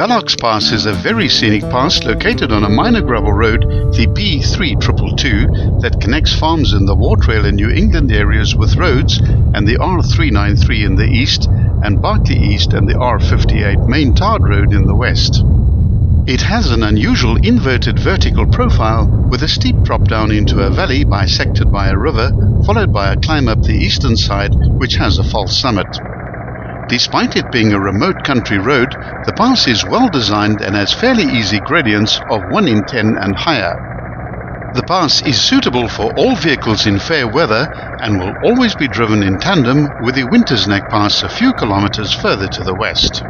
Ballochs Pass is a very scenic pass located on a minor gravel road, the P3222, that connects farms in the Wartrail and New England areas with roads and the R393 in the east and Barclay East and the R58 Main Tarred Road in the west. It has an unusual inverted vertical profile with a steep drop down into a valley bisected by a river, followed by a climb up the eastern side which has a false summit. Despite it being a remote country road, the pass is well designed and has fairly easy gradients of 1 in 10 and higher. The pass is suitable for all vehicles in fair weather and will always be driven in tandem with the Winter's Neck Pass a few kilometers further to the west.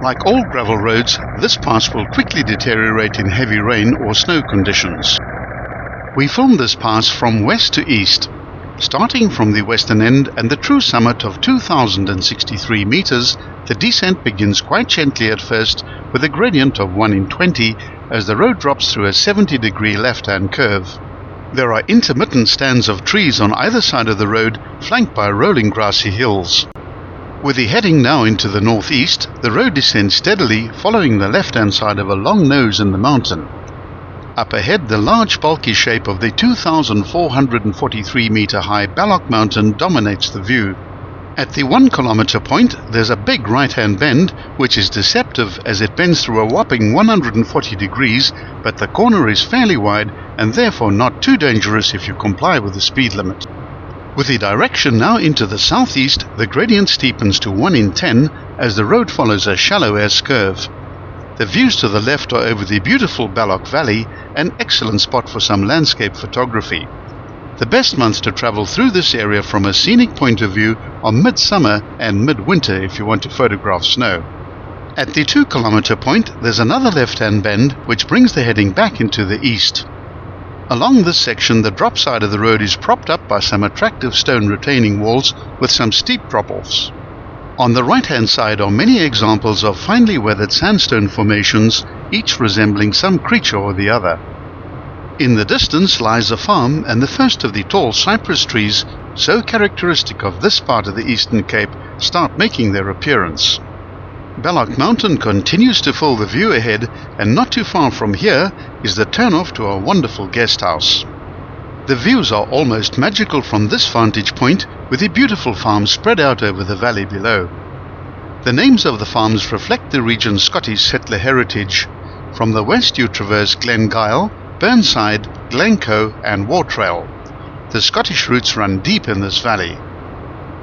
Like all gravel roads, this pass will quickly deteriorate in heavy rain or snow conditions. We filmed this pass from west to east. Starting from the western end and the true summit of 2,063 meters, the descent begins quite gently at first with a gradient of 1 in 20 as the road drops through a 70-degree left-hand curve. There are intermittent stands of trees on either side of the road, flanked by rolling grassy hills. With the heading now into the northeast, the road descends steadily, following the left-hand side of a long nose in the mountain. Up ahead, the large bulky shape of the 2,443-meter-high Balloch Mountain dominates the view. At the 1 kilometer point, there's a big right-hand bend, which is deceptive as it bends through a whopping 140 degrees, but the corner is fairly wide and therefore not too dangerous if you comply with the speed limit. With the direction now into the southeast, the gradient steepens to 1 in 10 as the road follows a shallow S-curve. The views to the left are over the beautiful Balloch Valley, an excellent spot for some landscape photography. The best months to travel through this area from a scenic point of view are midsummer and midwinter if you want to photograph snow. At the 2 kilometer point, there's another left-hand bend which brings the heading back into the east. Along this section, the drop side of the road is propped up by some attractive stone retaining walls with some steep drop-offs. On the right-hand side are many examples of finely weathered sandstone formations, each resembling some creature or the other. In the distance lies a farm and the first of the tall cypress trees, so characteristic of this part of the Eastern Cape, start making their appearance. Balloch Mountain continues to fill the view ahead, and not too far from here is the turn-off to a wonderful guest house. The views are almost magical from this vantage point, with the beautiful farms spread out over the valley below. The names of the farms reflect the region's Scottish settler heritage. From the west you traverse Glengyle, Burnside, Glencoe and Wartrail. The Scottish roots run deep in this valley.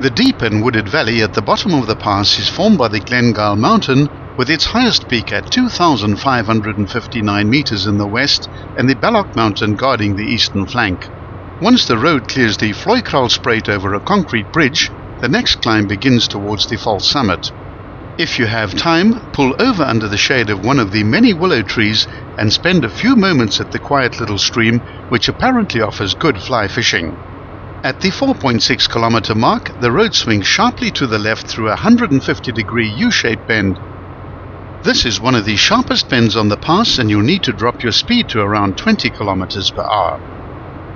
The deep and wooded valley at the bottom of the pass is formed by the Glengyle Mountain, with its highest peak at 2,559 meters in the west and the Balloch Mountain guarding the eastern flank. Once the road clears the Floykralspruit over a concrete bridge, the next climb begins towards the false summit. If you have time, pull over under the shade of one of the many willow trees and spend a few moments at the quiet little stream, which apparently offers good fly fishing. At the 4.6 kilometer mark, the road swings sharply to the left through a 150-degree U-shaped bend. This is one of the sharpest bends on the pass, and you'll need to drop your speed to around 20 kilometers per hour.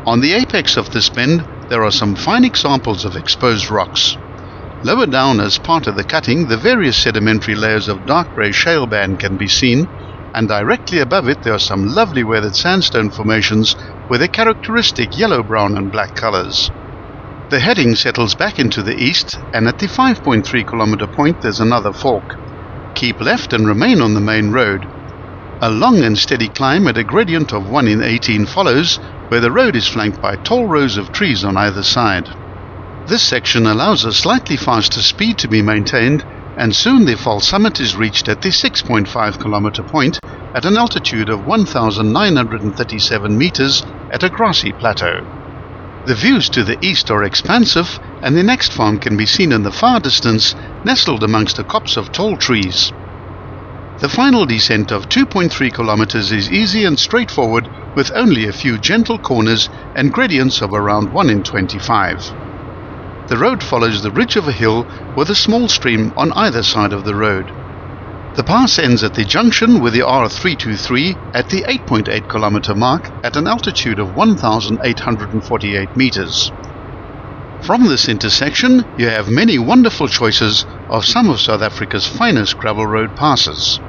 On the apex of this bend, there are some fine examples of exposed rocks. Lower down, as part of the cutting, the various sedimentary layers of dark grey shale band can be seen, and directly above it there are some lovely weathered sandstone formations with their characteristic yellow, brown and black colors. The heading settles back into the east, and at the 5.3 kilometer point there's another fork. Keep left and remain on the main road. A long and steady climb at a gradient of 1 in 18 follows, where the road is flanked by tall rows of trees on either side. This section allows a slightly faster speed to be maintained, and soon the false summit is reached at the 6.5 kilometer point at an altitude of 1,937 meters at a grassy plateau. The views to the east are expansive, and the next farm can be seen in the far distance, nestled amongst a copse of tall trees. The final descent of 2.3 kilometers is easy and straightforward, with only a few gentle corners and gradients of around 1 in 25. The road follows the ridge of a hill with a small stream on either side of the road. The pass ends at the junction with the R323 at the 8.8 kilometer mark at an altitude of 1,848 meters. From this intersection, you have many wonderful choices of some of South Africa's finest gravel road passes.